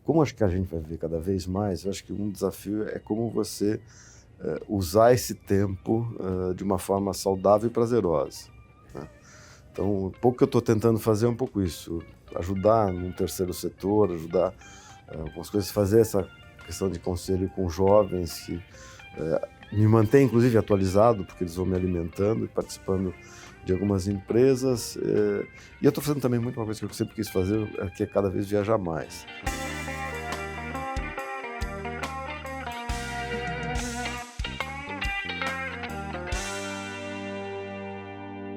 como acho que a gente vai ver cada vez mais, eu acho que um desafio é como você usar esse tempo de uma forma saudável e prazerosa, né? Então, o pouco que eu estou tentando fazer é um pouco isso, ajudar no terceiro setor, ajudar algumas coisas, fazer essa questão de conselho com jovens que me mantém, inclusive, atualizado, porque eles vão me alimentando e participando de algumas empresas. E eu estou fazendo também muito uma coisa que eu sempre quis fazer, que é cada vez viajar mais.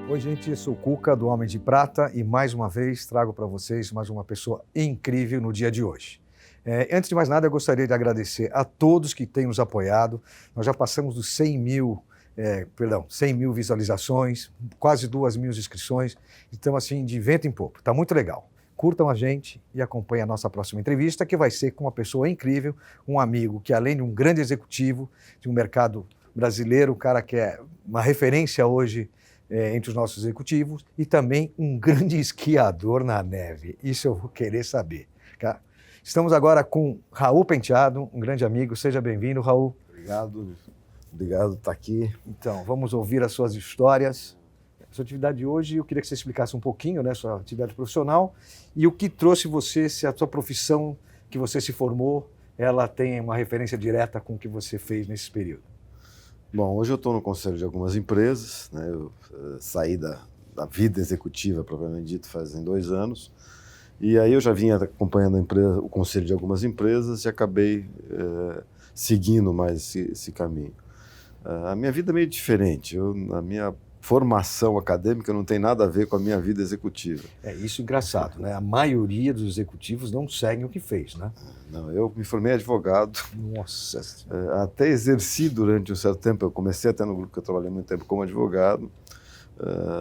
Oi, gente, eu sou o Cuca, do Homem de Prata, e mais uma vez trago para vocês mais uma pessoa incrível no dia de hoje. Antes de mais nada, eu gostaria de agradecer a todos que têm nos apoiado. Nós já passamos dos 100 mil visualizações, quase 2.000 inscrições. Então, assim, de vento em popa. Está muito legal. Curtam a gente e acompanhem a nossa próxima entrevista, que vai ser com uma pessoa incrível, um amigo que, além de um grande executivo de um mercado brasileiro, um cara que é uma referência hoje entre os nossos executivos, e também um grande esquiador na neve. Isso eu vou querer saber. Tá? Estamos agora com Raul Penteado, um grande amigo. Seja bem-vindo, Raul. Obrigado por estar aqui. Então, vamos ouvir as suas histórias. A sua atividade de hoje, eu queria que você explicasse um pouquinho, né, sua atividade profissional e o que trouxe você, se a sua profissão que você se formou, ela tem uma referência direta com o que você fez nesse período. Bom, hoje eu estou no conselho de algumas empresas, né? Eu saí da vida executiva, propriamente dito, fazem 2 anos, e aí eu já vinha acompanhando o conselho de algumas empresas e acabei seguindo mais esse caminho. A minha vida é meio diferente, a minha formação acadêmica não tem nada a ver com a minha vida executiva. É isso engraçado, né? A maioria dos executivos não seguem o que fez, né? Não, eu me formei advogado. Nossa. Até exerci durante um certo tempo, eu comecei até no grupo que eu trabalhei muito tempo como advogado,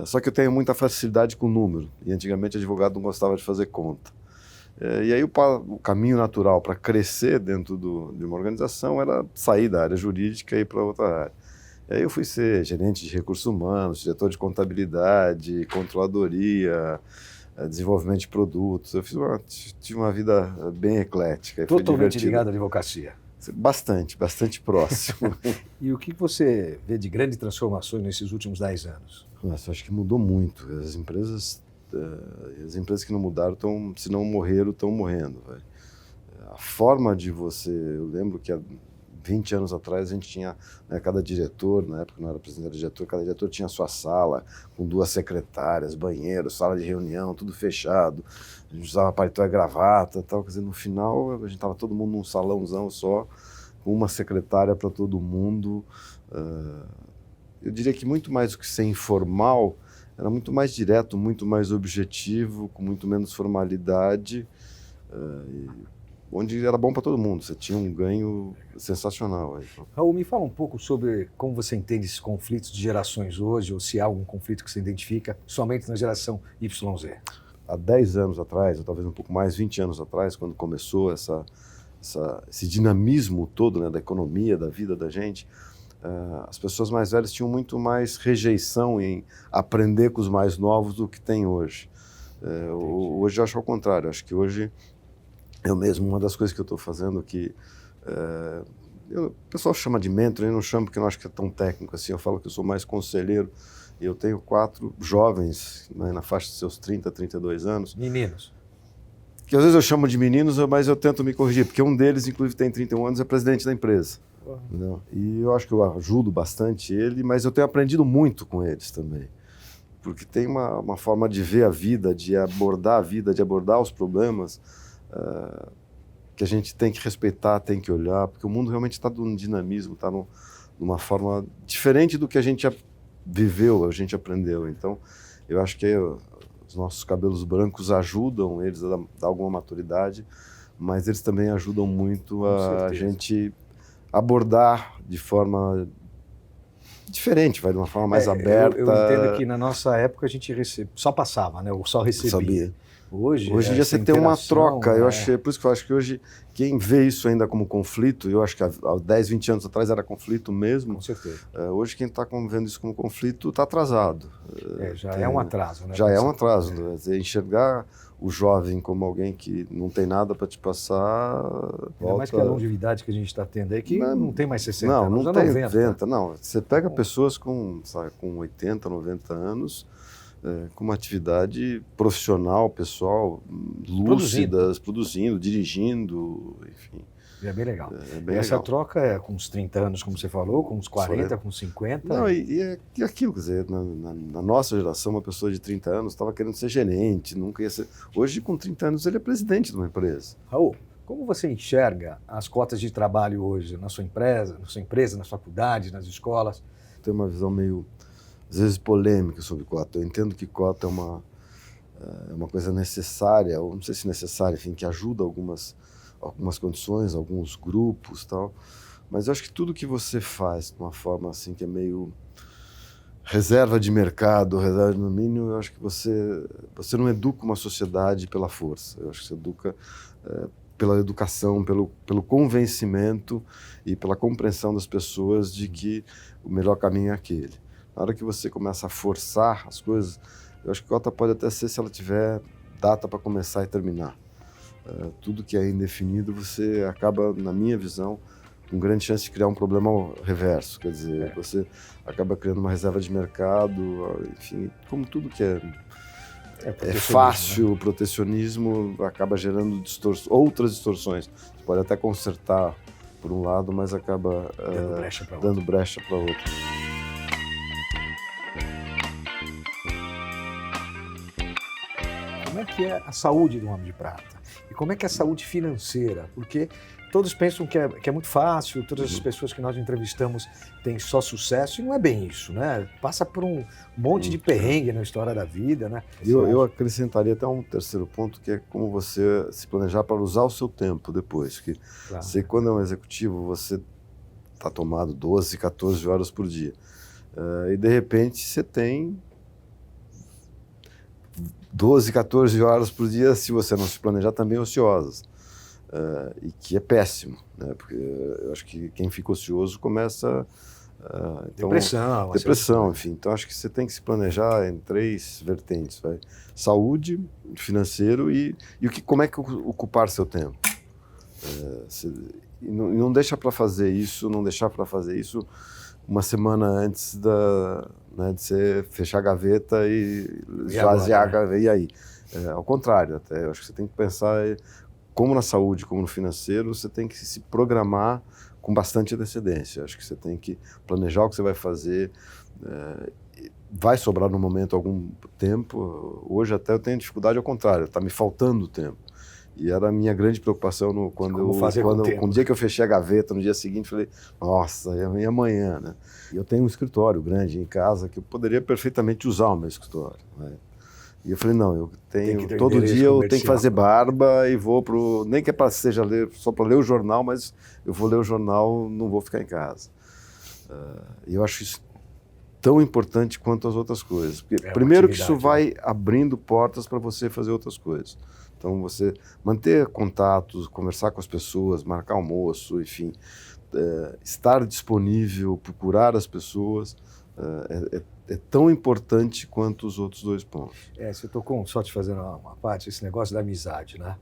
só que eu tenho muita facilidade com número, e antigamente advogado não gostava de fazer conta. E aí o caminho natural para crescer dentro de uma organização era sair da área jurídica e ir para outra área. E aí eu fui ser gerente de recursos humanos, diretor de contabilidade, controladoria, desenvolvimento de produtos. Eu tive uma vida bem eclética. Totalmente ligado à advocacia. Bastante próximo. E o que você vê de grandes transformações nesses últimos 10 anos? Nossa, eu acho que mudou muito. As empresas que não mudaram, se não morreram, estão morrendo. Véio. A forma de você... Eu lembro que há 20 anos atrás a gente tinha, né, cada diretor, na época não era presidente, era diretor, cada diretor tinha sua sala com 2 secretárias, banheiro, sala de reunião, tudo fechado. A gente usava paletó e gravata e tal. Quer dizer, no final a gente estava todo mundo num salãozão só, com uma secretária para todo mundo. Eu diria que muito mais do que ser informal, era muito mais direto, muito mais objetivo, com muito menos formalidade, onde era bom para todo mundo, você tinha um ganho sensacional. Raul, me fala um pouco sobre como você entende esses conflitos de gerações hoje, ou se há algum conflito que você identifica somente na geração YZ. Há 10 anos atrás, ou talvez um pouco mais, 20 anos atrás, quando começou esse dinamismo todo, né, da economia, da vida da gente, as pessoas mais velhas tinham muito mais rejeição em aprender com os mais novos do que tem hoje. Hoje eu acho ao contrário, acho que hoje eu mesmo, uma das coisas que eu estou fazendo que o pessoal chama de mentor, eu não chamo porque eu não acho que é tão técnico assim, eu falo que eu sou mais conselheiro, e eu tenho 4 jovens, né, na faixa de seus 30, 32 anos. Meninos. Que às vezes eu chamo de meninos, mas eu tento me corrigir, porque um deles, inclusive, tem 31 anos, é presidente da empresa. Uhum. E eu acho que eu ajudo bastante ele, mas eu tenho aprendido muito com eles também. Porque tem uma forma de ver a vida, de abordar os problemas, que a gente tem que respeitar, tem que olhar, porque o mundo realmente está num dinamismo, está numa forma diferente do que a gente viveu, a gente aprendeu. Então, eu acho que os nossos cabelos brancos ajudam eles a dar alguma maturidade, mas eles também ajudam muito a gente abordar de forma diferente, de uma forma mais aberta. Eu entendo que na nossa época a gente só passava, né? Ou só recebia. Sabia. Hoje em dia você tem uma troca, eu acho, por isso que eu acho que hoje quem vê isso ainda como conflito, eu acho que há 10, 20 anos atrás era conflito mesmo. Com certeza. Hoje quem está vendo isso como conflito está atrasado. Já é um atraso, né? Já é um atraso. Enxergar o jovem como alguém que não tem nada para te passar. Ainda mais que a longevidade que a gente está tendo aí, que não tem mais 60 não, anos, não tem 90. 90. Não, você pega pessoas com 80, 90 anos, com uma atividade profissional, pessoal, lúcidas, produzindo, dirigindo, enfim. É bem legal. Essa troca é com uns 30 anos, como você falou, com uns 40, com 50. Não, e aquilo, quer dizer, na nossa geração, uma pessoa de 30 anos estava querendo ser gerente, nunca ia ser. Hoje, com 30 anos, ele é presidente de uma empresa. Raul, como você enxerga as cotas de trabalho hoje na sua empresa, nas faculdades, nas escolas? Tem uma visão meio, às vezes, polêmica sobre cota. Eu entendo que cota é uma coisa necessária, ou não sei se necessária, enfim, que ajuda algumas condições, alguns grupos, tal. Mas eu acho que tudo que você faz de uma forma assim que é meio reserva de mercado, reserva de domínio, eu acho que você não educa uma sociedade pela força. Eu acho que você educa pela educação, pelo convencimento e pela compreensão das pessoas de que o melhor caminho é aquele. Na hora que você começa a forçar as coisas, eu acho que a cota pode até ser se ela tiver data para começar e terminar. Tudo que é indefinido, você acaba, na minha visão, com grande chance de criar um problema reverso. Quer dizer, você acaba criando uma reserva de mercado, enfim, como tudo que é fácil, né? O protecionismo acaba gerando outras distorções. Você pode até consertar por um lado, mas acaba dando brecha para outro. Como é que é a saúde do Homem de Prata? E como é que é a saúde financeira? Porque todos pensam que é muito fácil, todas as pessoas que nós entrevistamos têm só sucesso, e não é bem isso, né? Passa por um monte de perrengue na história da vida, né? Eu acrescentaria até um terceiro ponto, que é como você se planejar para usar o seu tempo depois. Que você, quando é um executivo, você está tomado 12, 14 horas por dia. E, de repente, você tem 12, 14 horas por dia, se você não se planejar, também ociosas. E que é péssimo, né? Porque eu acho que quem fica ocioso começa... depressão, enfim. Então, acho que você tem que se planejar em 3 vertentes. Saúde, financeiro e como é que ocupar seu tempo. E não deixar para fazer isso, uma semana antes de você fechar a gaveta e esvaziar a gaveta. E aí? Ao contrário, até. Eu acho que você tem que pensar, como na saúde, como no financeiro, você tem que se programar com bastante antecedência. Acho que você tem que planejar o que você vai fazer. Vai sobrar no momento algum tempo. Hoje até eu tenho dificuldade ao contrário, está me faltando tempo. E era a minha grande preocupação quando o dia que eu fechei a gaveta, no dia seguinte, falei, nossa, e amanhã, né? E eu tenho um escritório grande em casa que eu poderia perfeitamente usar o meu escritório, né? E eu falei, não, eu tenho todo dia eu tenho que fazer barba e vou nem que é seja só para ler o jornal, mas eu vou ler o jornal, não vou ficar em casa. E eu acho isso tão importante quanto as outras coisas. Porque, primeiro que isso vai abrindo portas para você fazer outras coisas. Então, você manter contatos, conversar com as pessoas, marcar almoço, enfim, estar disponível, procurar as pessoas, é tão importante quanto os outros 2 pontos. Você tocou, só te fazendo uma parte, esse negócio da amizade, né?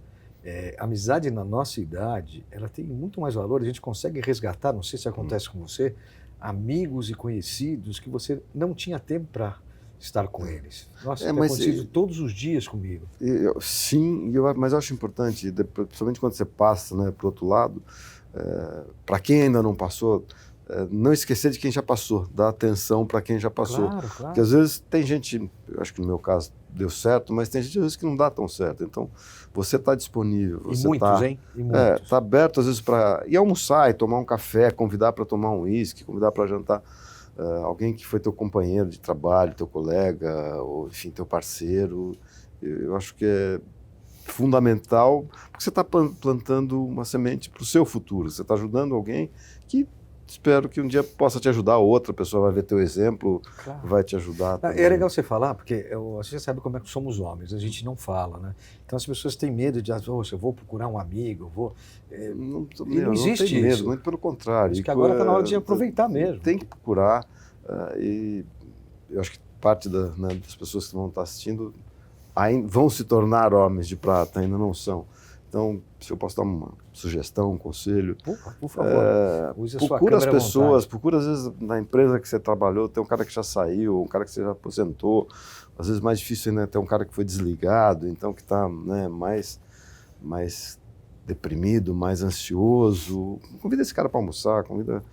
A amizade na nossa idade, ela tem muito mais valor, a gente consegue resgatar, não sei se acontece com você, amigos e conhecidos que você não tinha tempo para estar com eles. Nossa, tem acontecido todos os dias comigo. Mas eu acho importante, principalmente quando você passa, né, para o outro lado, para quem ainda não passou, não esquecer de quem já passou, dar atenção para quem já passou. Claro. Porque às vezes tem gente, eu acho que no meu caso deu certo, mas tem gente às vezes que não dá tão certo. Então, você está disponível. E muitos, hein? Está aberto às vezes para ir almoçar e tomar um café, convidar para tomar um uísque, convidar para jantar. Alguém que foi teu companheiro de trabalho, teu colega, ou enfim, teu parceiro. Eu acho que é fundamental, porque você está plantando uma semente para o seu futuro. Você está ajudando alguém que espero que um dia possa te ajudar, outra pessoa vai ver teu exemplo, vai te ajudar. É legal você falar, porque você sabe como é que somos homens, a gente não fala, né? Então as pessoas têm medo de, eu vou procurar um amigo, eu vou... não existe não medo, isso. Muito pelo contrário. Acho que agora está na hora de aproveitar mesmo. Tem que procurar, e eu acho que parte das pessoas que vão estar assistindo vão se tornar homens de prata, ainda não são. Então, se eu posso dar uma sugestão, um conselho, por favor, use a sua procura as câmera à pessoas, vontade. procura às vezes na empresa que você trabalhou, tem um cara que já saiu, um cara que você já aposentou, às vezes mais difícil ainda ter um cara que foi desligado, então que está, né, mais deprimido, mais ansioso. Convida esse cara para almoçar, convida...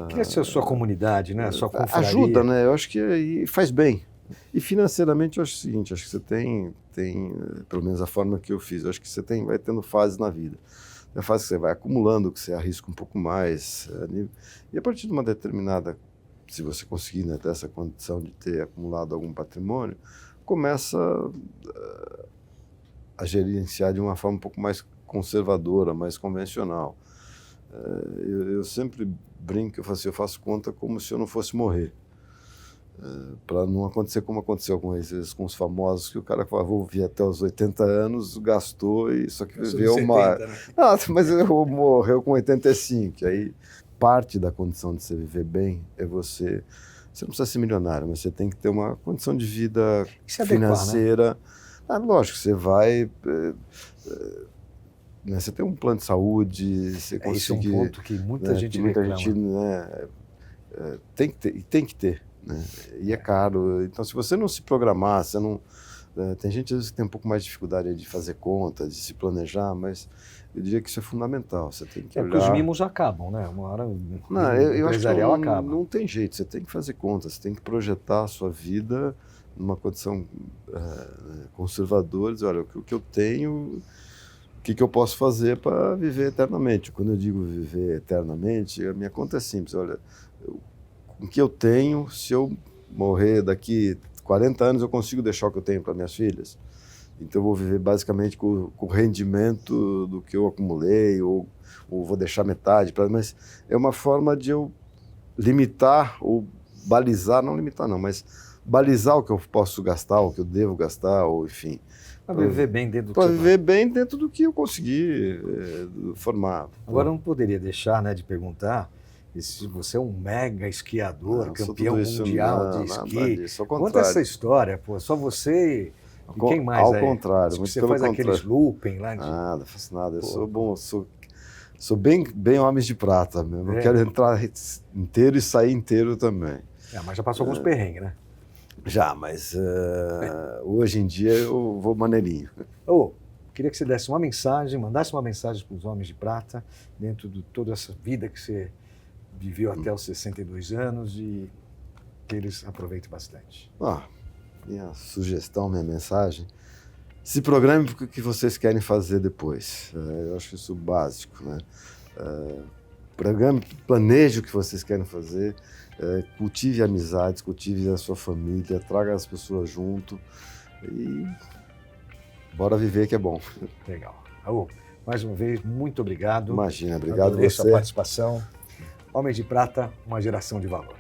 Cria a sua comunidade, né? A sua confraria. Ajuda, né? Eu acho que faz bem. E financeiramente eu acho o seguinte, acho que você tem pelo menos a forma que eu fiz, eu acho que você vai tendo fases na vida. Tem a fase que você vai acumulando, que você arrisca um pouco mais, e a partir de uma determinada, se você conseguir, né, ter essa condição de ter acumulado algum patrimônio, começa a gerenciar de uma forma um pouco mais conservadora, mais convencional. Eu sempre brinco, eu faço conta como se eu não fosse morrer. Para não acontecer como aconteceu com os famosos, que o cara fala, vou viver até os 80 anos, gastou e só que viveu 70, né? mas ele morreu com 85, que aí parte da condição de você viver bem é você não precisa ser milionário, mas você tem que ter uma condição de vida financeira. Né? Lógico, você vai... né, você tem um plano de saúde, você consegue... Esse é um ponto que muita gente reclama. Tem que ter. Né? E é caro. Então, se você não se programar, você não... tem gente às vezes que tem um pouco mais de dificuldade de fazer conta, de se planejar, mas eu diria que isso é fundamental. Você tem que olhar... Porque os mimos acabam, né? Uma hora o eu acho que acaba. Não tem jeito, você tem que fazer conta, você tem que projetar a sua vida numa condição conservadora, dizer, olha, o que eu tenho... O que eu posso fazer para viver eternamente? Quando eu digo viver eternamente, a minha conta é simples. Olha, com o que eu tenho, se eu morrer daqui 40 anos, eu consigo deixar o que eu tenho para minhas filhas? Então eu vou viver basicamente com o rendimento do que eu acumulei, ou vou deixar metade. Mas é uma forma de eu limitar ou balizar, não limitar não, mas balizar o que eu posso gastar, o que eu devo gastar, ou enfim... Para viver bem dentro do Para viver bem dentro do que eu consegui formar. Agora, eu não poderia deixar, né, de perguntar se você é um mega esquiador, campeão mundial de esqui. Conta essa história, pô, só você e quem mais ao contrário, muito você pelo faz aqueles looping lá. Nada, faço nada. Eu sou bom, sou bem homens de prata mesmo. Eu quero entrar inteiro e sair inteiro também. Mas já passou alguns perrengues, né? Já, mas hoje em dia eu vou maneirinho. Queria que você desse uma mensagem, mandasse uma mensagem para os homens de prata, dentro de toda essa vida que você viveu até os 62 anos, e que eles aproveitem bastante. Minha sugestão, minha mensagem, se programe para o que vocês querem fazer depois. Eu acho isso básico, né? Planeje o que vocês querem fazer, cultive amizades, cultive a sua família, traga as pessoas junto e bora viver que é bom. Legal. Raul, mais uma vez, muito obrigado. Imagina, obrigado por você. sua participação. Homens de Prata, uma geração de valor.